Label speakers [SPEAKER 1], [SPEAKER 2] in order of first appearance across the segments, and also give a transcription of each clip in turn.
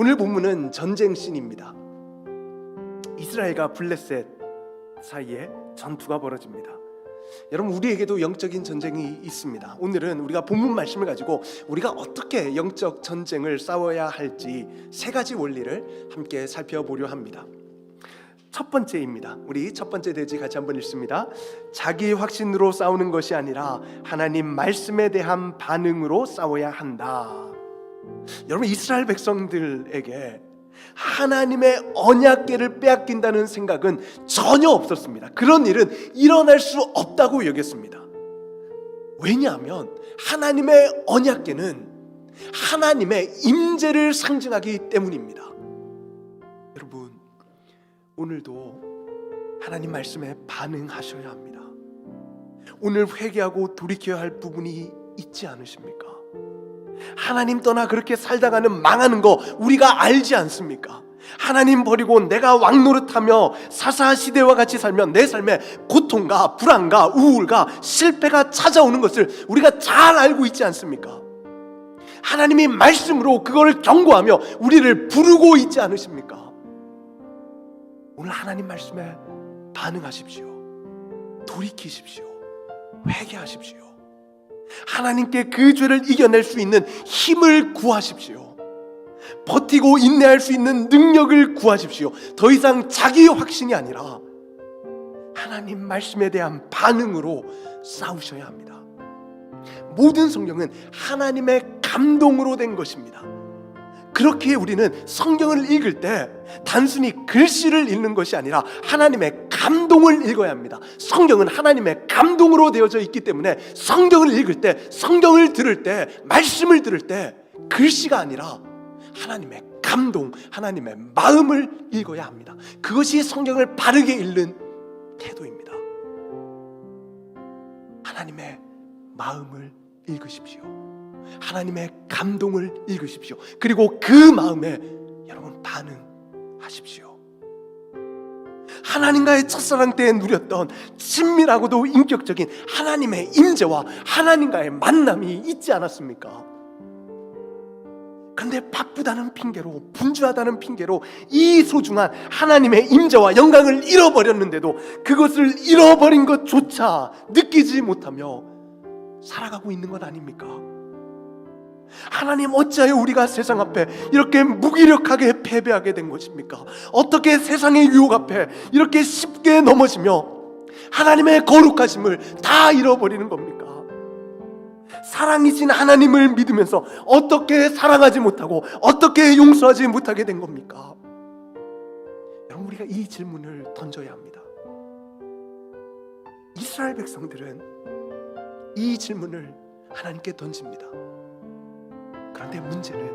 [SPEAKER 1] 오늘 본문은 전쟁 씬입니다. 이스라엘과 블레셋 사이에 전투가 벌어집니다. 여러분, 우리에게도 영적인 전쟁이 있습니다. 오늘은 우리가 본문 말씀을 가지고 우리가 어떻게 영적 전쟁을 싸워야 할지 세 가지 원리를 함께 살펴보려 합니다. 첫 번째입니다. 우리 첫 번째 대지 같이 한번 읽습니다. 자기 확신으로 싸우는 것이 아니라 하나님 말씀에 대한 반응으로 싸워야 한다. 여러분, 이스라엘 백성들에게 하나님의 언약궤를 빼앗긴다는 생각은 전혀 없었습니다. 그런 일은 일어날 수 없다고 여겼습니다. 왜냐하면 하나님의 언약궤는 하나님의 임재를 상징하기 때문입니다. 여러분, 오늘도 하나님 말씀에 반응하셔야 합니다. 오늘 회개하고 돌이켜야 할 부분이 있지 않으십니까? 하나님 떠나 그렇게 살다가는 망하는 거 우리가 알지 않습니까? 하나님 버리고 내가 왕노릇하며 사사시대와 같이 살면 내 삶에 고통과 불안과 우울과 실패가 찾아오는 것을 우리가 잘 알고 있지 않습니까? 하나님이 말씀으로 그걸 경고하며 우리를 부르고 있지 않으십니까? 오늘 하나님 말씀에 반응하십시오. 돌이키십시오. 회개하십시오. 하나님께 그 죄를 이겨낼 수 있는 힘을 구하십시오. 버티고 인내할 수 있는 능력을 구하십시오. 더 이상 자기 확신이 아니라 하나님 말씀에 대한 반응으로 싸우셔야 합니다. 모든 성경은 하나님의 감동으로 된 것입니다. 그렇게 우리는 성경을 읽을 때 단순히 글씨를 읽는 것이 아니라 하나님의 감동을 읽어야 합니다. 성경은 하나님의 감동으로 되어져 있기 때문에 성경을 읽을 때, 성경을 들을 때, 말씀을 들을 때 글씨가 아니라 하나님의 감동, 하나님의 마음을 읽어야 합니다. 그것이 성경을 바르게 읽는 태도입니다. 하나님의 마음을 읽으십시오. 하나님의 감동을 읽으십시오. 그리고 그 마음에 여러분 반응하십시오. 하나님과의 첫사랑 때 누렸던 친밀하고도 인격적인 하나님의 임재와 하나님과의 만남이 있지 않았습니까? 그런데 바쁘다는 핑계로, 분주하다는 핑계로 이 소중한 하나님의 임재와 영광을 잃어버렸는데도 그것을 잃어버린 것조차 느끼지 못하며 살아가고 있는 것 아닙니까? 하나님, 어찌하여 우리가 세상 앞에 이렇게 무기력하게 패배하게 된 것입니까? 어떻게 세상의 유혹 앞에 이렇게 쉽게 넘어지며 하나님의 거룩하심을 다 잃어버리는 겁니까? 사랑이신 하나님을 믿으면서 어떻게 사랑하지 못하고 어떻게 용서하지 못하게 된 겁니까? 여러분, 우리가 이 질문을 던져야 합니다. 이스라엘 백성들은 이 질문을 하나님께 던집니다. 그런데 문제는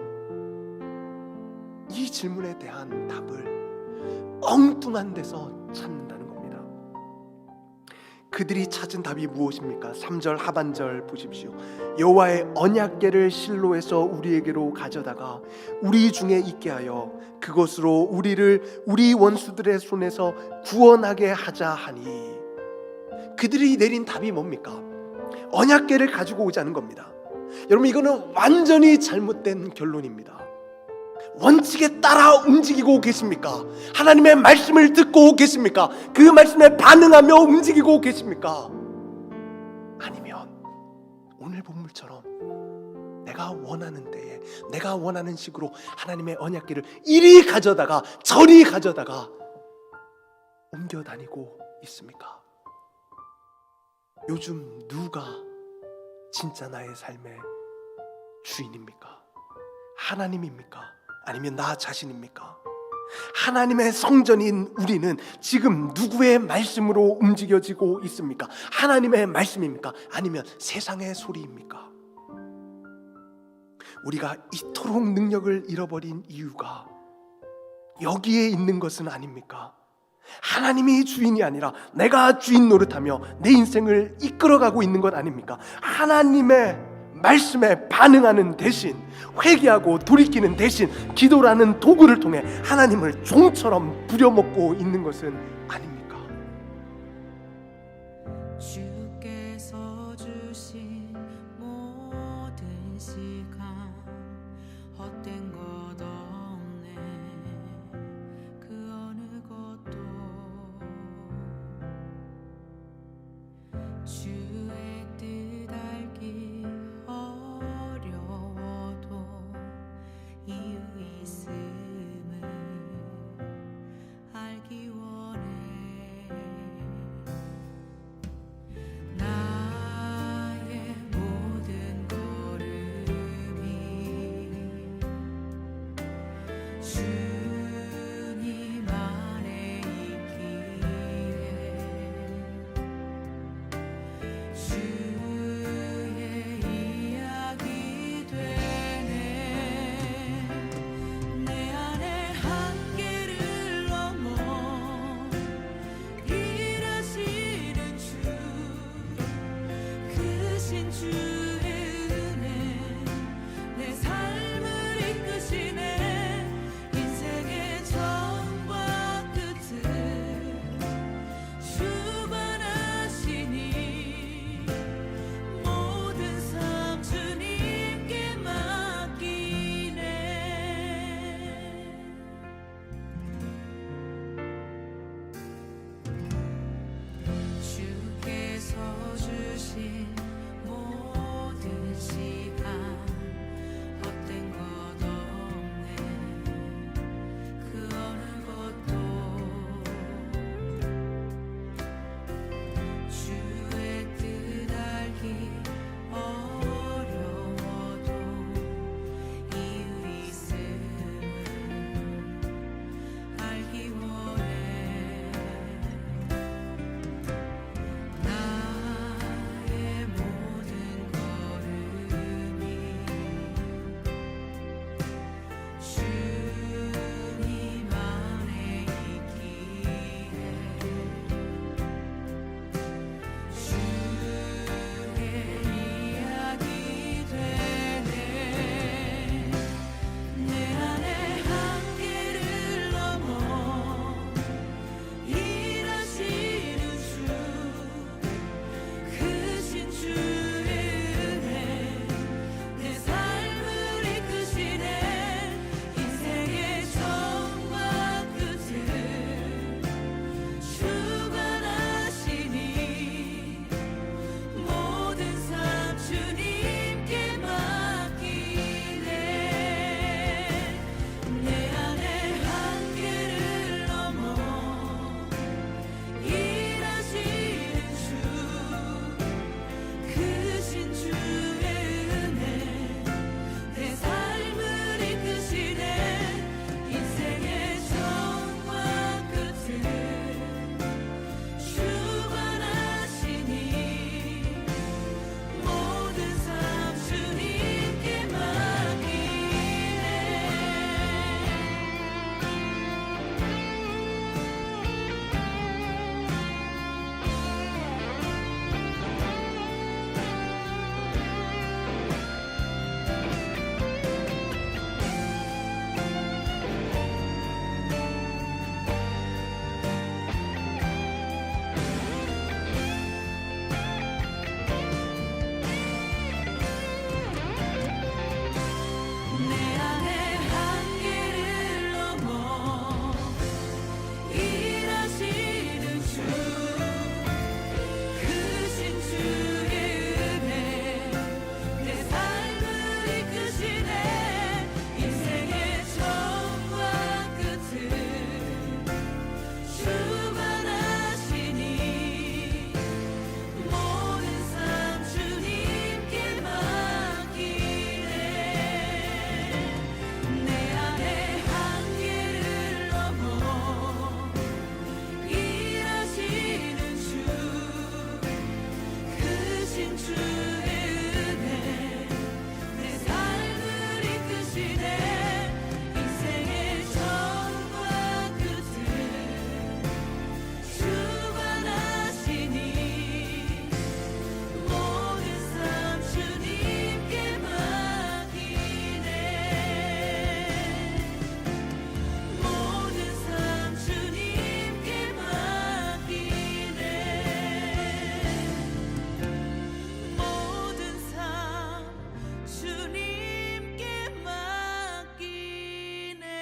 [SPEAKER 1] 이 질문에 대한 답을 엉뚱한 데서 찾는다는 겁니다. 그들이 찾은 답이 무엇입니까? 3절 하반절 보십시오. 여호와의 언약궤를 실로에서 우리에게로 가져다가 우리 중에 있게 하여 그것으로 우리를 우리 원수들의 손에서 구원하게 하자 하니. 그들이 내린 답이 뭡니까? 언약궤를 가지고 오자는 겁니다. 여러분, 이거는 완전히 잘못된 결론입니다. 원칙에 따라 움직이고 계십니까? 하나님의 말씀을 듣고 계십니까? 그 말씀에 반응하며 움직이고 계십니까? 아니면 오늘 본문처럼 내가 원하는 때에 내가 원하는 식으로 하나님의 언약궤를 이리 가져다가 저리 가져다가 옮겨 다니고 있습니까? 요즘 누가 진짜 나의 삶의 주인입니까? 하나님입니까? 아니면 나 자신입니까? 하나님의 성전인 우리는 지금 누구의 말씀으로 움직여지고 있습니까? 하나님의 말씀입니까? 아니면 세상의 소리입니까? 우리가 이토록 능력을 잃어버린 이유가 여기에 있는 것은 아닙니까? 하나님이 주인이 아니라 내가 주인 노릇하며 내 인생을 이끌어가고 있는 것 아닙니까? 하나님의 말씀에 반응하는 대신, 회개하고 돌이키는 대신 기도라는 도구를 통해 하나님을 종처럼 부려먹고 있는 것은 아닙니까?
[SPEAKER 2] 주께서 주신